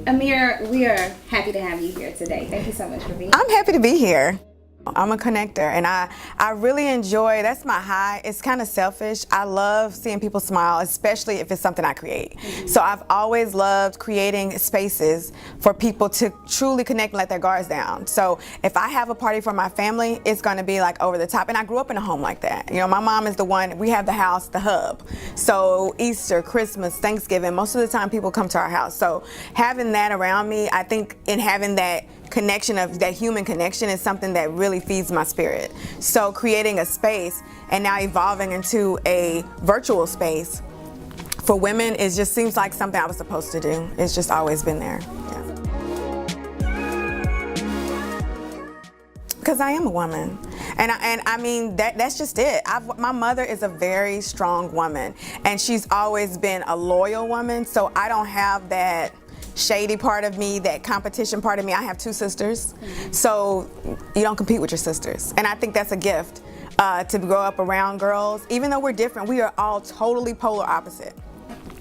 Ameerah, we are happy to have you here today. Thank you so much for being here. I'm happy to be here. I'm a connector, and I really enjoy, that's my high. It's kind of selfish. I love seeing people smile, especially if it's something I create. So I've always loved creating spaces for people to truly connect and let their guards down. So if I have a party for my family, it's going to be like over the top. And I grew up in a home like that. You know, my mom is the one, we have the house, the hub. So Easter, Christmas, Thanksgiving, most of the time people come to our house. So having that around me, I think in having that connection, of that human connection, is something that really feeds my spirit. So creating a space and now evolving into a virtual space for women, it just seems like something I was supposed to do. It's just always been there. Because I am a woman, and I mean that's just it. My mother is a very strong woman, and she's always been a loyal woman. So I don't have that shady part of me, that competition part of me. I have two sisters, so you don't compete with your sisters, and I think that's a gift to grow up around girls. Even though we're different, we are all totally polar opposite.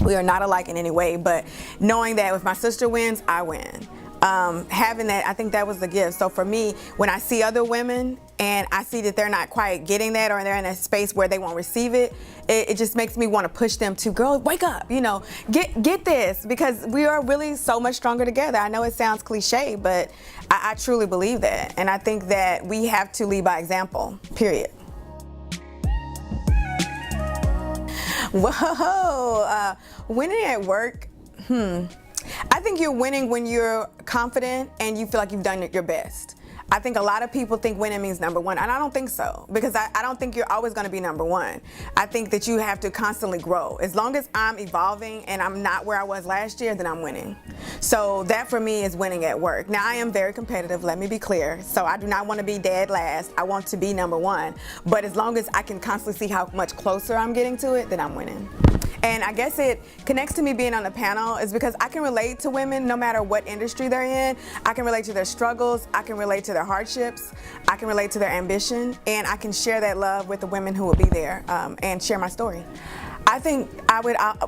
We are not alike in any way, but knowing that if my sister wins, I win. Having that, I think that was the gift. So for me, when I see other women and I see that they're not quite getting that, or they're in a space where they won't receive it, it just makes me want to push them to, girl, wake up, you know, get this, because we are really so much stronger together. I know it sounds cliche, but I truly believe that. And I think that we have to lead by example, period. Whoa, winning at work, I think you're winning when you're confident and you feel like you've done your best. I think a lot of people think winning means number one, and I don't think so, because I don't think you're always going to be number one. I think that you have to constantly grow. As long as I'm evolving and I'm not where I was last year, then I'm winning. So that for me is winning at work. Now I am very competitive, let me be clear. So I do not want to be dead last. I want to be number one. But as long as I can constantly see how much closer I'm getting to it, then I'm winning. And I guess it connects to me being on the panel is because I can relate to women no matter what industry they're in. I can relate to their struggles, I can relate to their hardships, I can relate to their ambition, and I can share that love with the women who will be there and share my story. I think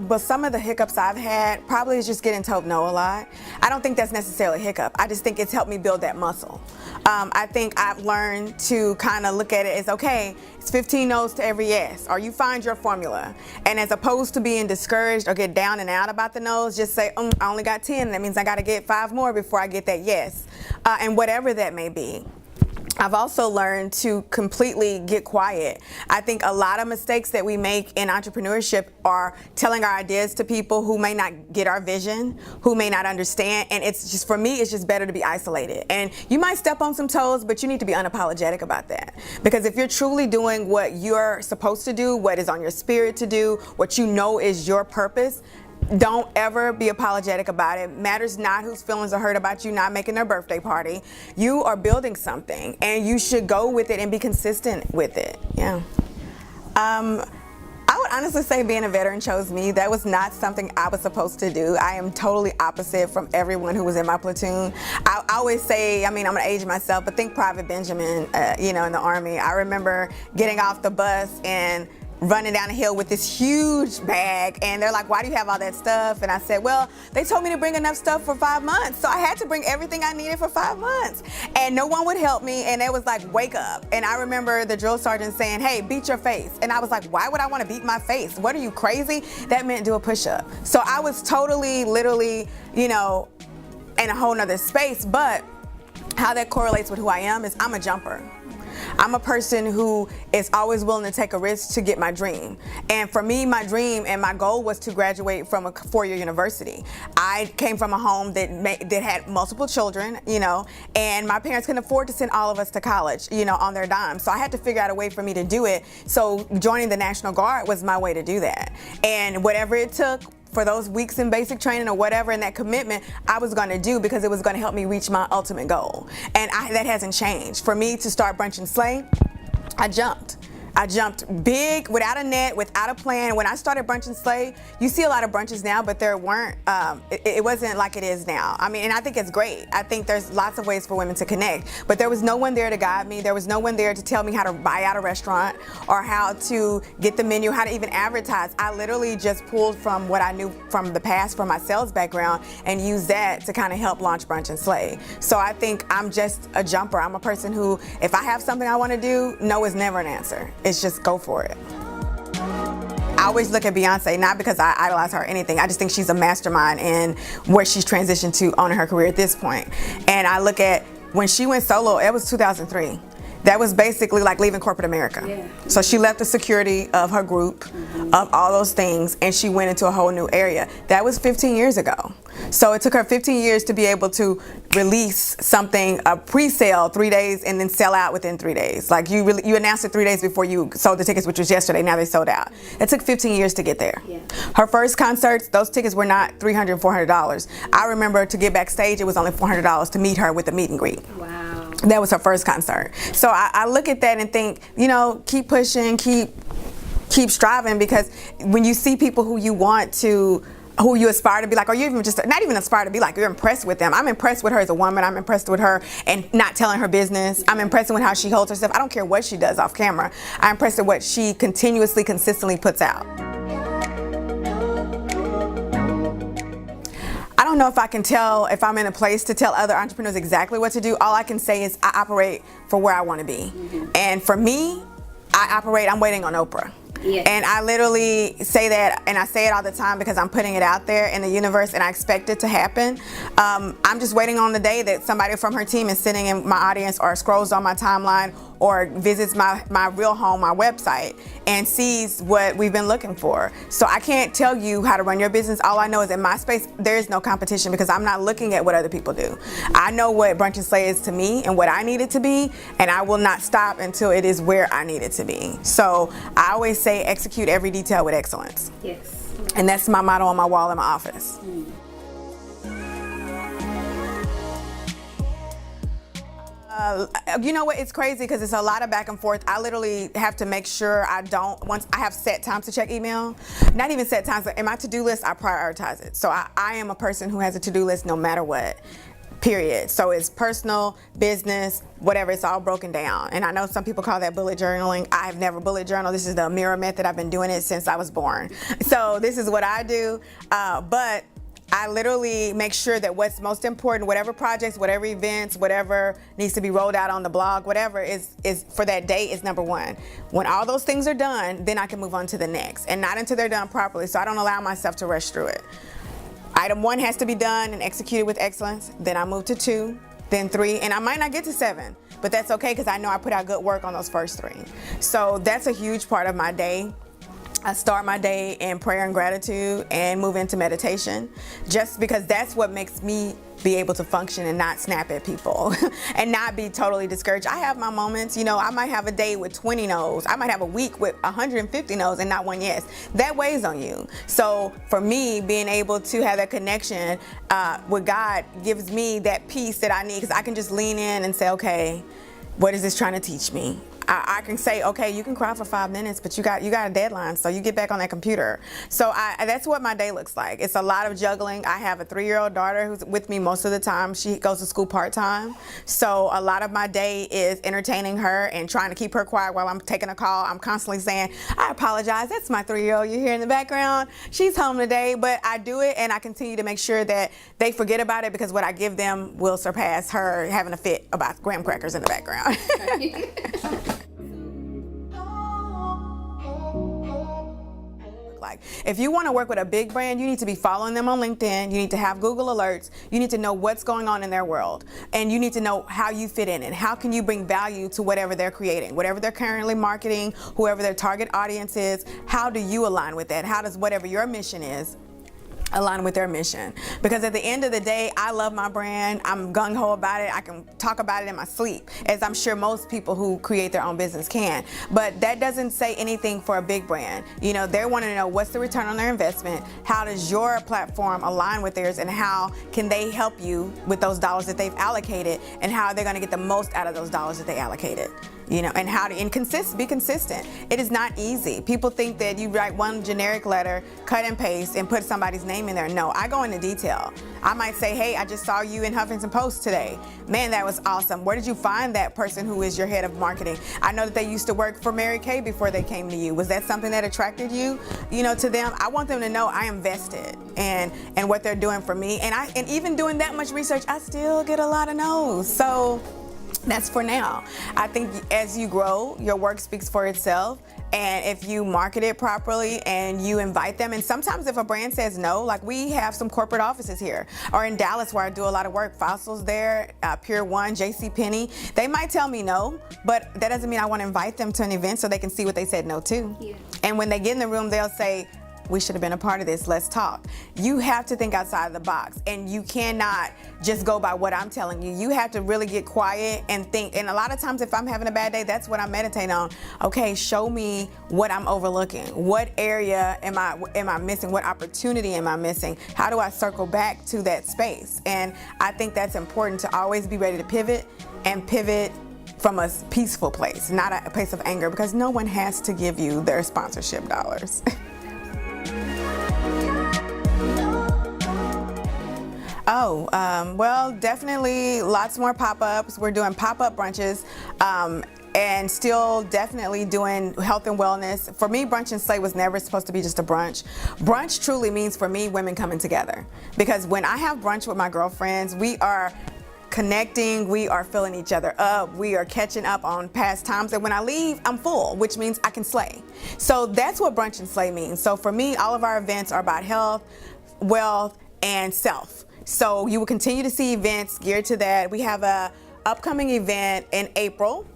but some of the hiccups I've had probably is just getting told no a lot. I don't think that's necessarily a hiccup. I just think it's helped me build that muscle. I think I've learned to kind of look at it as, okay, it's 15 no's to every yes, or you find your formula. And as opposed to being discouraged or get down and out about the no's, just say, I only got 10. That means I got to get 5 more before I get that yes, and whatever that may be. I've also learned to completely get quiet. I think a lot of mistakes that we make in entrepreneurship are telling our ideas to people who may not get our vision, who may not understand, and it's just, for me, it's just better to be isolated. And you might step on some toes, but you need to be unapologetic about that. Because if you're truly doing what you're supposed to do, what is on your spirit to do, what you know is your purpose, don't ever be apologetic about it. Matters not whose feelings are hurt about you not making their birthday party. You are building something, and you should go with it and be consistent with it. Yeah. I would honestly say being a veteran chose me. That was not something I was supposed to do. I am totally opposite from everyone who was in my platoon. I always say, I mean, I'm gonna age myself, but think Private Benjamin, you know, in the Army. I remember getting off the bus and running down the hill with this huge bag, and they're like, why do you have all that stuff? And I said, well, they told me to bring enough stuff for 5 months, so I had to bring everything I needed for 5 months, and no one would help me, and it was like, wake up. And I remember the drill sergeant saying, hey, beat your face. And I was like, why would I want to beat my face? What are you, crazy? That meant do a push-up. So I was totally, literally, you know, in a whole nother space. But how that correlates with who I am is I'm a jumper. I'm a person who is always willing to take a risk to get my dream. And for me, my dream and my goal was to graduate from a 4-year university. I came from a home that had multiple children, you know, and my parents couldn't afford to send all of us to college, you know, on their dime. So I had to figure out a way for me to do it. So joining the National Guard was my way to do that. And whatever it took for those weeks in basic training or whatever, and that commitment, I was going to do, because it was going to help me reach my ultimate goal. And that hasn't changed. For me to start Brunch and Slay, I jumped. I jumped big without a net, without a plan. When I started Brunch and Slay, you see a lot of brunches now, but there weren't, it wasn't like it is now. I mean, and I think it's great. I think there's lots of ways for women to connect, but there was no one there to guide me. There was no one there to tell me how to buy out a restaurant or how to get the menu, how to even advertise. I literally just pulled from what I knew from the past, from my sales background, and used that to kind of help launch Brunch and Slay. So I think I'm just a jumper. I'm a person who, if I have something I want to do, no is never an answer. It's just go for it. I always look at Beyonce, not because I idolize her or anything. I just think she's a mastermind in where she's transitioned to owning her career at this point. And I look at when she went solo, it was 2003. That was basically like leaving corporate America. Yeah. So she left the security of her group, of all those things, and she went into a whole new area. That was 15 years ago. So it took her 15 years to be able to release something, a pre-sale 3 days, and then sell out within 3 days. Like you announced it 3 days before you sold the tickets, which was yesterday. Now they sold out. It took 15 years to get there. Yeah. Her first concerts, those tickets were not $300, $400. I remember to get backstage, it was only $400 to meet her with a meet and greet. Wow. That was her first concert. So I look at that and think, keep pushing, keep striving, because when you see people who you aspire to be like, or you even just not even aspire to be like, you're impressed with them. I'm impressed with her as a woman. I'm impressed with her and not telling her business. I'm impressed with how she holds herself. I don't care what she does off camera. I'm impressed with what she continuously, consistently puts out. I don't know if I can tell, if I'm in a place to tell other entrepreneurs exactly what to do. All I can say is I operate for where I want to be. And for me, I'm waiting on Oprah. Yeah. And I literally say that, and I say it all the time because I'm putting it out there in the universe and I expect it to happen. I'm just waiting on the day that somebody from her team is sitting in my audience or scrolls on my timeline or visits my real home, my website, and sees what we've been looking for. So I can't tell you how to run your business. All I know is in my space, there is no competition because I'm not looking at what other people do. I know what Brunch and Slay is to me and what I need it to be, and I will not stop until it is where I need it to be. So I always say execute every detail with excellence. Yes. And that's my motto on my wall in my office. You know what, it's crazy because it's a lot of back and forth. I literally have to make sure once I have set times to check email, not even set times, in my to-do list, I prioritize it. So I am a person who has a to-do list no matter what, period. So it's personal, business, whatever, it's all broken down. And I know some people call that bullet journaling. I've never bullet journaled. This is the Ameerah method. I've been doing it since I was born. So this is what I do, but I literally make sure that what's most important, whatever projects, whatever events, whatever needs to be rolled out on the blog, whatever is for that day is number one. When all those things are done, then I can move on to the next, and not until they're done properly. So I don't allow myself to rush through it. Item 1 has to be done and executed with excellence. Then I move to 2, then 3, and I might not get to 7, but that's okay because I know I put out good work on those first 3. So that's a huge part of my day. I start my day in prayer and gratitude and move into meditation, just because that's what makes me be able to function and not snap at people and not be totally discouraged. I have my moments, I might have a day with 20 no's. I might have a week with 150 no's and not one yes. That weighs on you. So for me, being able to have that connection with God gives me that peace that I need, because I can just lean in and say, okay, what is this trying to teach me? I can say, okay, you can cry for 5 minutes, but you got a deadline, so you get back on that computer. So that's what my day looks like. It's a lot of juggling. I have a 3-year-old daughter who's with me most of the time. She goes to school part-time. So a lot of my day is entertaining her and trying to keep her quiet while I'm taking a call. I'm constantly saying, I apologize, that's my 3-year-old you hear in the background. She's home today, but I do it, and I continue to make sure that they forget about it, because what I give them will surpass her having a fit about graham crackers in the background. Like, if you want to work with a big brand, you need to be following them on LinkedIn. You need to have Google alerts. You need to know what's going on in their world, and you need to know how you fit in and how can you bring value to whatever they're creating, whatever they're currently marketing, whoever their target audience is. How do you align with that? How does whatever your mission is, align with their mission. Because at the end of the day, I love my brand. I'm gung-ho about it. I can talk about it in my sleep, as I'm sure most people who create their own business can. But that doesn't say anything for a big brand. You know, they want to know what's the return on their investment, how does your platform align with theirs, and how can they help you with those dollars that they've allocated, and how they're going to get the most out of those dollars that they allocated. You know, and how to be consistent. It is not easy. People think that you write one generic letter, cut and paste, and put somebody's name in there. No, I go into detail. I might say, hey, I just saw you in Huffington Post today. Man, that was awesome. Where did you find that person who is your head of marketing? I know that they used to work for Mary Kay before they came to you. Was that something that attracted you, to them? I want them to know I am vested in what they're doing for me. And even doing that much research, I still get a lot of no's. So that's for now. I think as you grow, your work speaks for itself. And if you market it properly and you invite them, and sometimes if a brand says no, like we have some corporate offices here, or in Dallas where I do a lot of work, Fossil's there, Pier 1, JCPenney, they might tell me no, but that doesn't mean I want to invite them to an event so they can see what they said no to. Yeah. And when they get in the room, they'll say, we should have been a part of this, let's talk. You have to think outside of the box, and you cannot just go by what I'm telling you. You have to really get quiet and think. And a lot of times if I'm having a bad day, that's what I meditate on. Okay, show me what I'm overlooking. What area am I missing? What opportunity am I missing? How do I circle back to that space? And I think that's important, to always be ready to pivot, and pivot from a peaceful place, not a place of anger, because no one has to give you their sponsorship dollars. Well, definitely lots more pop-ups. We're doing pop-up brunches, and still definitely doing health and wellness. For me, Brunch and Slay was never supposed to be just a brunch. Brunch truly means, for me, women coming together. Because when I have brunch with my girlfriends, we are connecting, we are filling each other up, we are catching up on past times, and when I leave, I'm full, which means I can slay. So that's what Brunch and Slay means. So for me, all of our events are about health, wealth, and self. So you will continue to see events geared to that. We have a upcoming event in April.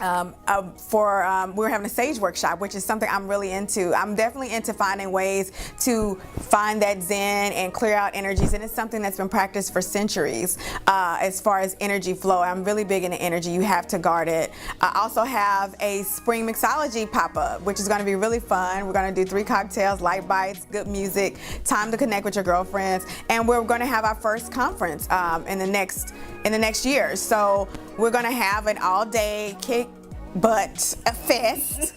We're having a sage workshop, which is something I'm really into. I'm definitely into finding ways to find that zen and clear out energies, and it's something that's been practiced for centuries. As far as energy flow, I'm really big into energy. You have to guard it. I also have a spring mixology pop-up, which is going to be really fun. We're going to do 3 cocktails, light bites, good music, time to connect with your girlfriends, and we're going to have our first conference in the next year. So we're going to have an all-day kick butt fest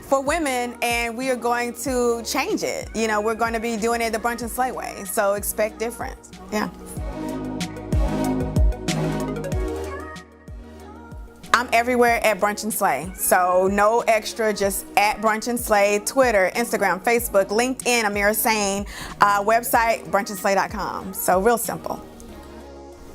for women, and we are going to change it. We're going to be doing it the Brunch and Slay way. So expect difference. Yeah. I'm everywhere at Brunch and Slay. So no extra, just at Brunch and Slay, Twitter, Instagram, Facebook, LinkedIn, Ameerah Saine, website, brunchandslay.com. So real simple.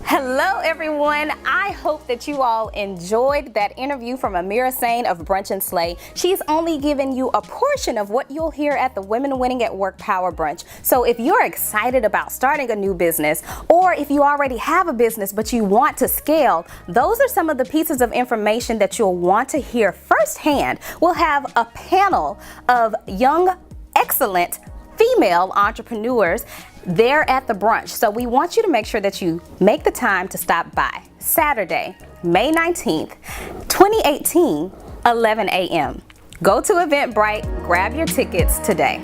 Hello, everyone. I hope that you all enjoyed that interview from Ameerah Saine of Brunch and Slay. She's only given you a portion of what you'll hear at the Women Winning at Work Power Brunch. So if you're excited about starting a new business, or if you already have a business but you want to scale, those are some of the pieces of information that you'll want to hear firsthand. We'll have a panel of young, excellent female entrepreneurs there at the brunch. So we want you to make sure that you make the time to stop by. Saturday, May 19th, 2018, 11 a.m. Go to Eventbrite, grab your tickets today.